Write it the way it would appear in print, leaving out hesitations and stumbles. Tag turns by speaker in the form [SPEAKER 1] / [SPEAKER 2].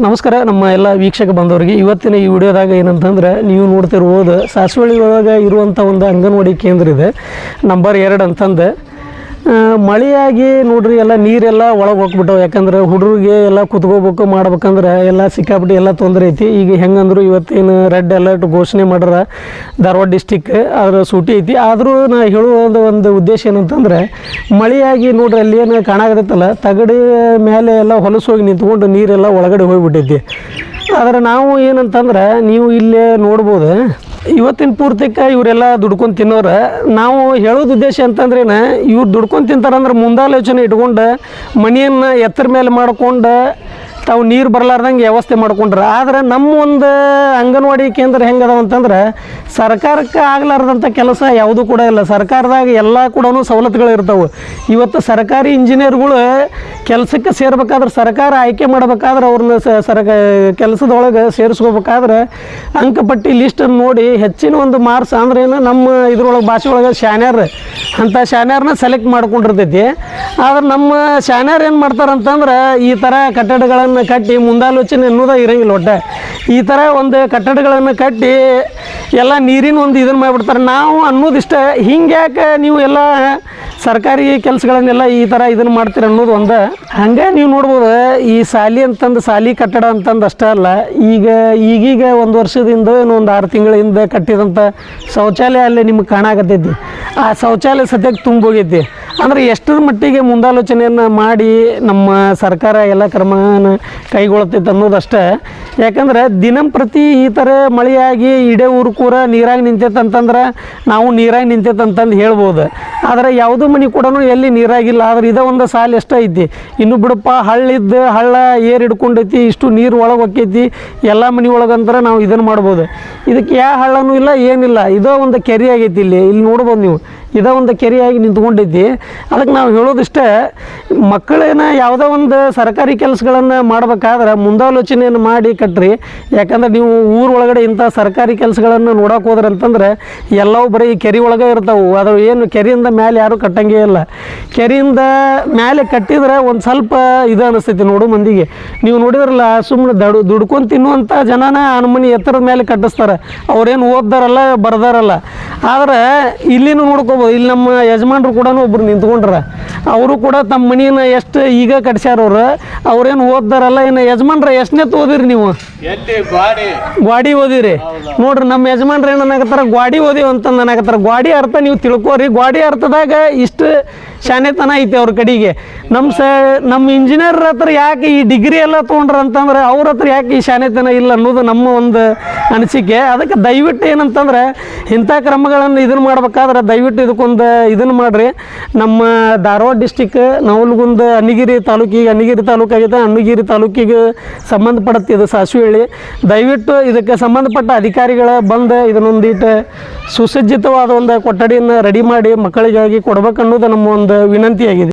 [SPEAKER 1] ನಮಸ್ಕಾರ ನಮ್ಮ ಎಲ್ಲ ವೀಕ್ಷಕ ಬಂದವರಿಗೆ ಇವತ್ತಿನ ಈ ವಿಡಿಯೋದಾಗ ಏನಂತಂದ್ರೆ ನೀವು ನೋಡ್ತಿರ್ಬೋದು ಸಾಸವಳ್ಳಿ ಒಳಗೆ ಇರುವಂಥ ಒಂದು ಅಂಗನವಾಡಿ ಕೇಂದ್ರ ಇದೆ ನಂಬರ್ 2 ಅಂತಂದು ಮಳೆಯಾಗಿ ನೋಡ್ರಿ ಎಲ್ಲ ನೀರೆಲ್ಲ ಒಳಗೆ ಹೋಗ್ಬಿಟ್ಟವು ಯಾಕಂದ್ರೆ ಹುಡುಗರಿಗೆ ಎಲ್ಲ ಕುತ್ಕೋಬೇಕು ಮಾಡ್ಬೇಕಂದ್ರೆ ಎಲ್ಲ ಸಿಕ್ಕಾಬಿಟ್ಟು ಎಲ್ಲ ತೊಂದರೆ ಐತಿ ಈಗ ಹೆಂಗಂದ್ರು ಇವತ್ತೇನು ರೆಡ್ ಅಲರ್ಟ್ ಘೋಷಣೆ ಮಾಡ್ಯಾರ ಧಾರವಾಡ ಡಿಸ್ಟಿಕ್ ಅದ್ರ ಸೂಟಿ ಐತಿ ಆದರೂ ನಾ ಹೇಳುವ ಒಂದು ಉದ್ದೇಶ ಏನಂತಂದ್ರೆ ಮಳೆಯಾಗಿ ನೋಡ್ರಿ ಅಲ್ಲಿ ಏನು ಕಾಣಾಗತ್ತಲ್ಲ ತಗಡಿ ಮೇಲೆ ಎಲ್ಲ ಹೊಲಸು ಹೋಗಿ ನಿಂತ್ಕೊಂಡು ನೀರೆಲ್ಲ ಒಳಗಡೆ ಹೋಗಿಬಿಟ್ಟೈತಿ ಆದರೆ ನಾವು ಏನಂತಂದ್ರೆ ನೀವು ಇಲ್ಲೇ ನೋಡ್ಬೋದು ಇವತ್ತಿನ ಪೂರ್ತಿಕ ಇವರೆಲ್ಲ ದುಡ್ಕೊಂಡು ತಿನ್ನೋರು ನಾವು ಹೇಳೋದು ಉದ್ದೇಶ ಅಂತಂದ್ರೇನ ಇವ್ರು ದುಡ್ಕೊಂಡು ತಿಂತಾರಂದ್ರೆ ಮುಂದಾಲೋಚನೆ ಇಟ್ಕೊಂಡು ಮನೆಯನ್ನು ಎತ್ತರ ಮೇಲೆ ಮಾಡ್ಕೊಂಡು ತಾವು ನೀರು ಬರಲಾರ್ದಂಗೆ ವ್ಯವಸ್ಥೆ ಮಾಡ್ಕೊಂಡ್ರೆ ಆದರೆ ನಮ್ಮ ಒಂದು ಅಂಗನವಾಡಿ ಕೇಂದ್ರ ಹೆಂಗದಾವ ಅಂತಂದ್ರೆ ಸರ್ಕಾರಕ್ಕೆ ಆಗಲಾರ್ದಂಥ ಕೆಲಸ ಯಾವುದೂ ಕೂಡ ಇಲ್ಲ ಸರ್ಕಾರದಾಗ ಎಲ್ಲ ಕೂಡ ಸವಲತ್ತುಗಳು ಇರ್ತಾವೆ ಇವತ್ತು ಸರ್ಕಾರಿ ಇಂಜಿನಿಯರ್ಗಳು ಕೆಲಸಕ್ಕೆ ಸೇರ್ಬೇಕಾದ್ರೆ ಸರ್ಕಾರ ಆಯ್ಕೆ ಮಾಡಬೇಕಾದ್ರೆ ಅವ್ರನ್ನ ಕೆಲಸದೊಳಗೆ ಸೇರಿಸ್ಕೋಬೇಕಾದ್ರೆ ಅಂಕಪಟ್ಟಿ ಲಿಸ್ಟನ್ನು ನೋಡಿ ಹೆಚ್ಚಿನ ಒಂದು ಮಾರ್ಕ್ಸ್ ಅಂದ್ರೆ ಏನು ನಮ್ಮ ಇದ್ರೊಳಗೆ ಭಾಷೆ ಒಳಗೆ ಶಾನ್ಯಾರ್ ಅಂಥ ಶಾನ್ಯಾರನ್ನ ಸೆಲೆಕ್ಟ್ ಮಾಡ್ಕೊಂಡಿರ್ತೈತಿ ಆದ್ರೆ ನಮ್ಮ ಶಾನ್ಯಾರ್ ಏನು ಮಾಡ್ತಾರಂತಂದ್ರೆ ಈ ಥರ ಕಟ್ಟಡಗಳನ್ನು ಕಟ್ಟಿ ಮುಂದಾಲೋಚನೆ ಅನ್ನೋದು ಇರಂಗಿಲ್ಲ ಒಟ್ಟೆ ಈ ಥರ ಒಂದು ಕಟ್ಟಡಗಳನ್ನು ಕಟ್ಟಿ ಎಲ್ಲ ನೀರಿನ ಒಂದು ಇದನ್ನು ಮಾಡಿಬಿಡ್ತಾರೆ ನಾವು ಅನ್ನೋದಿಷ್ಟ ಹಿಂಗ್ಯಾಕೆ ನೀವು ಎಲ್ಲ ಸರ್ಕಾರಿ ಕೆಲಸಗಳನ್ನೆಲ್ಲ ಈ ಥರ ಇದನ್ನು ಮಾಡ್ತೀರ ಅನ್ನೋದು ಒಂದು ಹಂಗೆ ನೀವು ನೋಡ್ಬೋದು ಈ ಶಾಲೆ ಅಂತಂದು ಶಾಲೆ ಕಟ್ಟಡ ಅಂತಂದು ಅಷ್ಟೇ ಅಲ್ಲ ಈಗೀಗ ಒಂದು ವರ್ಷದಿಂದ ಏನೋ ಒಂದು 6 ತಿಂಗಳ ಹಿಂದೆ ಕಟ್ಟಿದಂಥ ಶೌಚಾಲಯ ಅಲ್ಲೇ ನಿಮ್ಗೆ ಕಾಣಾಕತ್ತೈತಿ ಆ ಶೌಚಾಲಯ ಸದ್ಯಕ್ಕೆ ತುಂಬೋಗೈತಿ ಅಂದರೆ ಎಷ್ಟರ ಮಟ್ಟಿಗೆ ಮುಂದಾಲೋಚನೆಯನ್ನು ಮಾಡಿ ನಮ್ಮ ಸರ್ಕಾರ ಎಲ್ಲ ಕ್ರಮನ ಕೈಗೊಳ್ತೈತೆ ಅನ್ನೋದಷ್ಟೇ ಯಾಕಂದ್ರೆ ದಿನಂಪ್ರತಿ ಈ ಥರ ಮಳೆಯಾಗಿ ಇಡೇ ಊರು ಕೂರ ನೀರಾಗಿ ನಿಂತೈತೆ ಅಂತಂದ್ರೆ ನಾವು ನೀರಾಗಿ ನಿಂತೈತೆ ಅಂತಂದು ಹೇಳ್ಬೋದು ಆದರೆ ಯಾವುದೂ ಮನೆ ಕೂಡ ಎಲ್ಲಿ ನೀರಾಗಿಲ್ಲ ಆದ್ರೆ ಇದೇ ಒಂದು ಸಾಲ ಎಷ್ಟ ಐತಿ ಇನ್ನು ಬಿಡಪ್ಪ ಹಳ್ಳ ಏರ್ ಹಿಡ್ಕೊಂಡೈತಿ ಇಷ್ಟು ನೀರು ಒಳಗೆ ಹೊಕ್ಕೈತಿ ಎಲ್ಲ ಮನೆ ಒಳಗಂದ್ರೆ ನಾವು ಇದನ್ನು ಮಾಡ್ಬೋದು ಇದಕ್ಕೆ ಯಾವ ಹಳ್ಳನೂ ಇಲ್ಲ ಏನಿಲ್ಲ ಇದೋ ಒಂದು ಕೆರೆ ಆಗೈತಿ ಇಲ್ಲಿ ನೋಡ್ಬೋದು ನೀವು ಇದೋ ಒಂದು ಕೆರೆಯಾಗಿ ನಿಂತ್ಕೊಂಡೈತಿ ಅದಕ್ಕೆ ನಾವು ಹೇಳೋದಿಷ್ಟೇ ಮಕ್ಕಳೇನ ಯಾವುದೋ ಒಂದು ಸರ್ಕಾರಿ ಕೆಲಸಗಳನ್ನು ಮಾಡ್ಬೇಕಾದ್ರೆ ಮುಂದಾಲೋಚನೆಯನ್ನು ಮಾಡಿ ಕಟ್ರಿ ಯಾಕಂದ್ರೆ ನೀವು ಊರೊಳಗಡೆ ಇಂಥ ಸರ್ಕಾರಿ ಕೆಲಸಗಳನ್ನು ನೋಡೋಕೆ ಹೋದ್ರೆ ಅಂತಂದ್ರೆ ಎಲ್ಲವೂ ಬರೀ ಕೆರೆ ಒಳಗೆ ಇರ್ತಾವೆ ಅದು ಏನು ಕೆರೆಯಿಂದ ಮೇಲೆ ಯಾರೂ ಕಟ್ಟಂಗೇ ಇಲ್ಲ ಕೆರೆಯಿಂದ ಮೇಲೆ ಕಟ್ಟಿದ್ರೆ ಒಂದು ಸ್ವಲ್ಪ ಇದು ಅನಿಸ್ತೈತಿ ನೋಡು ಮಂದಿಗೆ ನೀವು ನೋಡಿದ್ರಲ್ಲ ಸುಮ್ಮನೆ ದುಡ್ಕೊಂಡು ತಿನ್ನುವಂಥ ಜನನ ಅನುಮನಿ ಎತ್ತರದ ಮೇಲೆ ಕಟ್ಟಿಸ್ತಾರೆ ಅವ್ರೇನು ಓದ್ದಾರಲ್ಲ ಬರ್ದಾರಲ್ಲ ಆದರೆ ಇಲ್ಲಿನೂ ನೋಡ್ಕೋಬೋದು ಇಲ್ಲಿ ನಮ್ಮ ಯಜಮಾನ್ರು ಕೂಡ ಒಬ್ರು ನಿಂತ್ಕೊಂಡ್ರ ಅವರು ಕೂಡ ತಮ್ಮ ಮನಿನ ಎಷ್ಟು ಈಗ ಕಟ್ಸ್ಯಾರ ಅವ್ರೇನು ಓದ್ದಾರಲ್ಲ ಇನ್ನು ಯಜಮಾನ್ರ ಎಷ್ಟನೇ ಓದಿರಿ ನೀವು ಗ್ವಾಡಿ ಓದಿರಿ ನೋಡ್ರಿ ನಮ್ಮ ಯಜಮಾನ್ರು ಏನಾಗತ್ತಾರ ಗ್ವಾಡಿ ಓದಿವಿ ಅಂತಂದು ಏನಾಗತ್ತಾರ ಗ್ವಾಡಿ ಅರ್ಥ ನೀವು ತಿಳ್ಕೋರಿ ಗ್ವಾಡಿ ಅರ್ಥದಾಗ ಇಷ್ಟು ಶಾನೆತನ ಐತಿ ಅವ್ರ ಕಡೆಗೆ ನಮ್ಮ ಇಂಜಿನಿಯರ್ ಹತ್ರ ಯಾಕೆ ಈ ಡಿಗ್ರಿ ಎಲ್ಲ ತೊಗೊಂಡ್ರ ಅಂತಂದ್ರೆ ಅವ್ರ ಹತ್ರ ಯಾಕೆ ಈ ಶಾನೆತನ ಇಲ್ಲ ಅನ್ನೋದು ನಮ್ಮ ಒಂದು ಅನಿಸಿಕೆ ಅದಕ್ಕೆ ದಯವಿಟ್ಟು ಏನಂತಂದ್ರೆ ಇಂಥ ಕ್ರಮಗಳನ್ನು ಇದನ್ನು ಮಾಡ್ಬೇಕಾದ್ರೆ ದಯವಿಟ್ಟು ಇದಕ್ಕೊಂದು ಇದನ್ನು ಮಾಡಿರಿ ನಮ್ಮ ಧಾರವಾಡ ಡಿಸ್ಟಿಕ್ ನವಲಗುಂದ ಅನ್ನಗಿರಿ ತಾಲೂಕಾಗಿದೆ ಅನ್ನಗಿರಿ ತಾಲೂಕಿಗೆ ಸಂಬಂಧಪಡುತ್ತಿದ್ದು ಸಾಸವಳ್ಳಿ ದಯವಿಟ್ಟು ಇದಕ್ಕೆ ಸಂಬಂಧಪಟ್ಟ ಅಧಿಕಾರಿಗಳ ಬಂದು ಇದನ್ನೊಂದಿಟ್ಟು ಸುಸಜ್ಜಿತವಾದ ಒಂದು ಕೊಠಡಿಯನ್ನು ರೆಡಿ ಮಾಡಿ ಮಕ್ಕಳಿಗಾಗಿ ಕೊಡ್ಬೇಕನ್ನೋದು ನಮ್ಮ ಒಂದು ವಿನಂತಿಯಾಗಿದೆ.